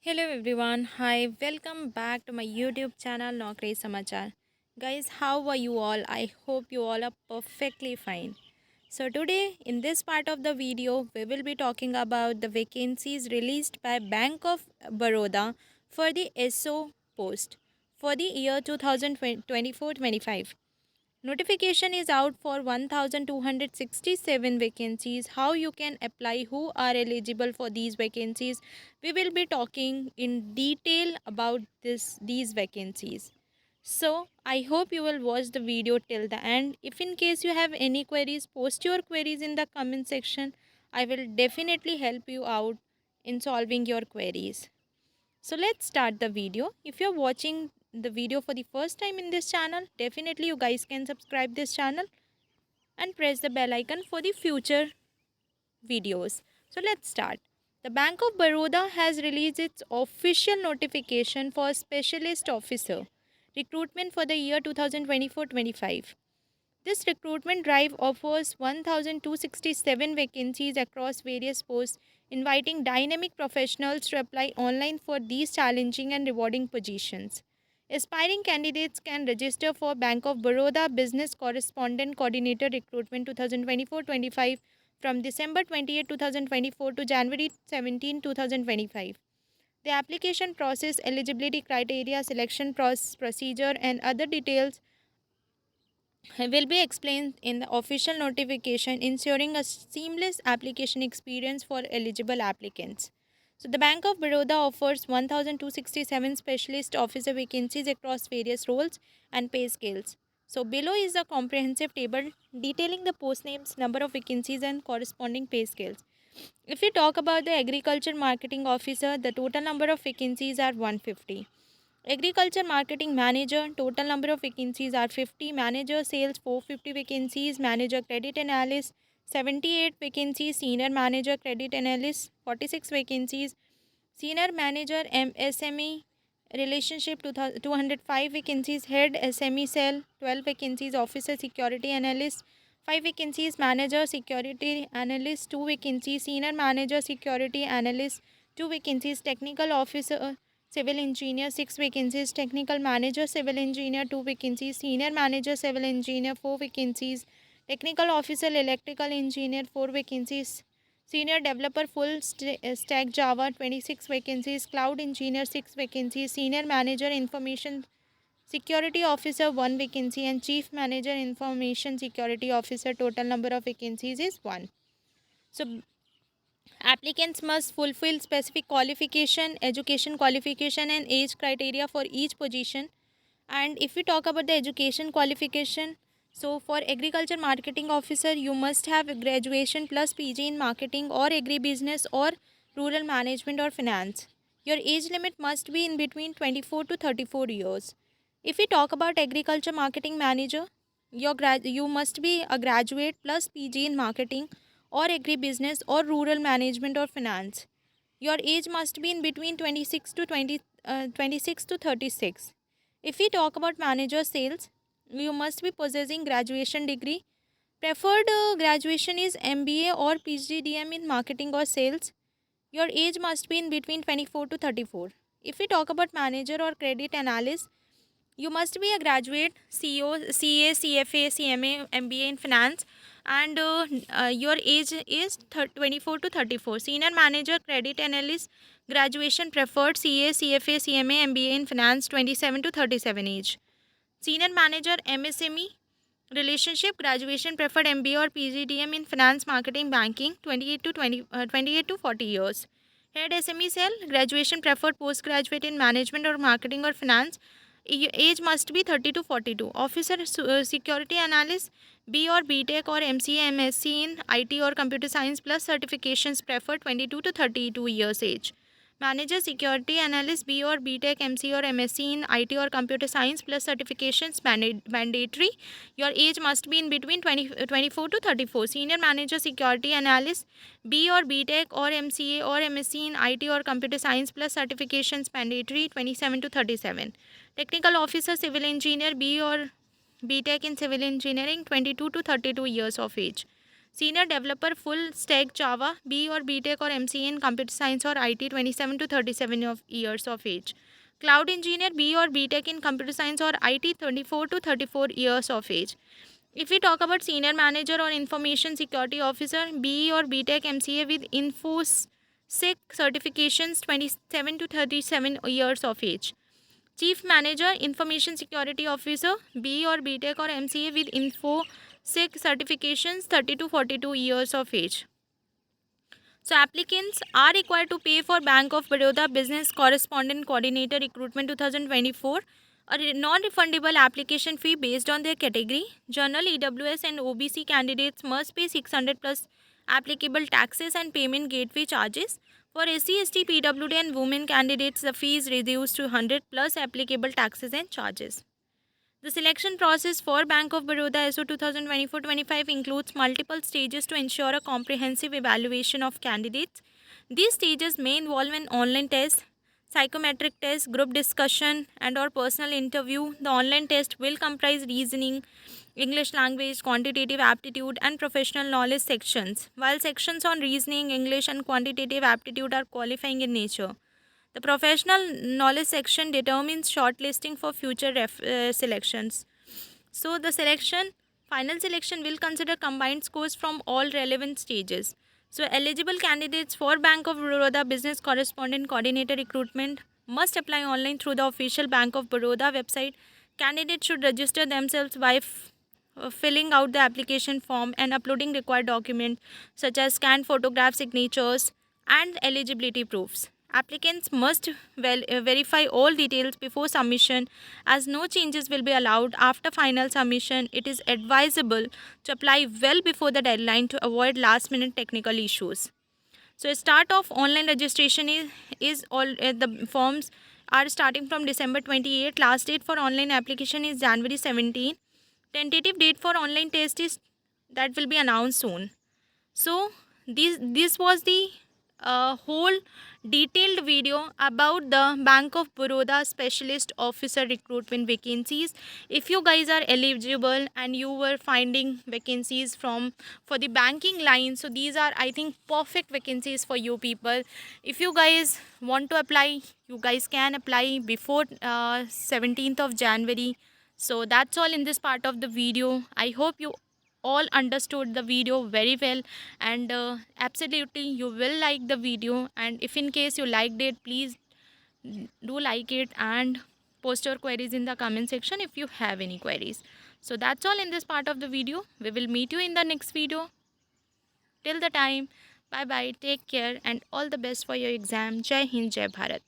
Hello everyone. Hi, welcome back to my YouTube channel Naukri Samachar. Guys, how are you all? I hope you all are perfectly fine. So today in this part of the video, we will be talking about the vacancies released by Bank of Baroda for the SO post for the year 2024-25. Notification is out for 1267 vacancies. How you can apply, who are eligible for these vacancies. We will be talking in detail about these vacancies. So, I hope you will watch the video till the end. If in case you have any queries, post your queries in the comment section. I will definitely help you out in solving your queries. So let's start the video. If you're watching the video for the first time in this channel, definitely you guys can subscribe this channel and press the bell icon for the future videos. So let's start. The Bank of Baroda has released its official notification for specialist officer recruitment for the year 2024-25. This recruitment drive offers 1,267 vacancies across various posts, inviting dynamic professionals to apply online for these challenging and rewarding positions. Aspiring candidates can register for Bank of Baroda Business Correspondent Coordinator Recruitment 2024-25 from December 28, 2024 to January 17, 2025. The application process, eligibility criteria, selection procedure, and other details will be explained in the official notification, ensuring a seamless application experience for eligible applicants. So, the Bank of Baroda offers 1,267 specialist officer vacancies across various roles and pay scales. So, below is a comprehensive table detailing the post names, number of vacancies, and corresponding pay scales. If we talk about the agriculture marketing officer, the total number of vacancies are 150. Agriculture Marketing Manager, total number of vacancies are 50. Manager Sales, 450 vacancies. Manager Credit Analyst, 78 vacancies. Senior Manager Credit Analyst, 46 vacancies. Senior Manager MSME Relationship, 205 vacancies. Head SME Cell, 12 vacancies. Officer Security Analyst, 5 vacancies. Manager Security Analyst, 2 vacancies. Senior Manager Security Analyst, 2 vacancies. Technical Officer Civil Engineer, 6 vacancies. Technical Manager Civil Engineer, 2 vacancies. Senior Manager Civil Engineer, 4 vacancies. Technical Officer Electrical Engineer, 4 vacancies. Senior Developer Stack Java, 26 vacancies. Cloud Engineer, 6 vacancies. Senior Manager Information Security Officer, 1 vacancy. And Chief Manager Information Security Officer, total number of vacancies is 1. So applicants must fulfill specific qualification, education qualification, and age criteria for each position. And if we talk about the education qualification, so for agriculture marketing officer, you must have a graduation plus PG in marketing or agribusiness or rural management or finance. Your age limit must be in between 24 to 34 years. If we talk about agriculture marketing manager, you must be a graduate plus PG in marketing or agribusiness or rural management or finance. Your age must be in between 26 to 36. If we talk about manager sales, you must be possessing graduation degree. Preferred graduation is MBA or PGDM in marketing or sales. Your age must be in between 24 to 34. If we talk about manager or credit analyst, you must be a graduate CEO, CA, CFA, CMA, MBA in finance, and your age is 24 to 34. Senior manager, credit analyst, graduation preferred CA, CFA, CMA, MBA in finance, 27 to 37 age. Senior manager, MSME, relationship, graduation preferred MBA or PGDM in finance, marketing, banking, 28 to 40 years. Head SME cell, graduation preferred postgraduate in management or marketing or finance. Age must be 30 to 42. Officer security analyst, B or BTech or MCA, MSc in IT or computer science plus certifications preferred, 22 to 32 years age. Manager security analyst, B or BTech, MC or MSc in IT or computer science plus certifications mandatory. Your age must be in between 24 to 34. Senior manager security analyst, B or BTech or MCA or MSc in IT or computer science plus certifications mandatory, 27 to 37. Technical officer civil engineer, B or BTech in civil engineering, 22 to 32 years of age. Senior developer full stack Java, B or BTech or MCA in computer science or IT, 27 to 37 years of age. Cloud engineer, B or BTech in computer science or IT, 24 to 34 years of age. If we talk about senior manager or information security officer, B or BTech MCA with InfoSec certifications, 27 to 37 years of age. Chief Manager, Information Security Officer, B or BTech or MCA with InfoSec certifications, 30 to 42 years of age. So applicants are required to pay for Bank of Baroda Business Correspondent Coordinator Recruitment 2024 a non-refundable application fee based on their category. General, EWS and OBC candidates must pay 600 plus applicable taxes and payment gateway charges. For SC, ST, PWD and women candidates, the fee is reduced to 100 plus applicable taxes and charges. The selection process for Bank of Baroda ISO 2024-25 includes multiple stages to ensure a comprehensive evaluation of candidates. These stages may involve an online test, psychometric test, group discussion and or personal interview. The online test will comprise reasoning, English language, quantitative aptitude and professional knowledge sections, while sections on reasoning, English and quantitative aptitude are qualifying in nature. The professional knowledge section determines shortlisting for future selections. So the final selection will consider combined scores from all relevant stages. So eligible candidates for Bank of Baroda Business Correspondent Coordinator recruitment must apply online through the official Bank of Baroda website. Candidates should register themselves by filling out the application form and uploading required documents such as scanned photograph signatures and eligibility proofs. Applicants must verify all details before submission, as no changes will be allowed after final submission. It is advisable to apply well before the deadline to avoid last minute technical issues. So start of online registration is all the forms are starting from December 28. Last date for online application is January 17. Tentative date for online test is that will be announced soon. So this was the whole detailed video about the Bank of Baroda Specialist Officer recruitment vacancies. If you guys are eligible and you were finding vacancies for the banking line, so these are, I think, perfect vacancies for you people. If you guys want to apply, you guys can apply before 17th of January. So that's all in this part of the video. I hope you all understood the video very well, and absolutely you will like the video. And if in case you liked it, please do like it and post your queries in the comment section if you have any queries. So that's all in this part of the video. We will meet you in the next video. Till the time, bye bye, take care and all the best for your exam. Jai Hind, Jai Bharat.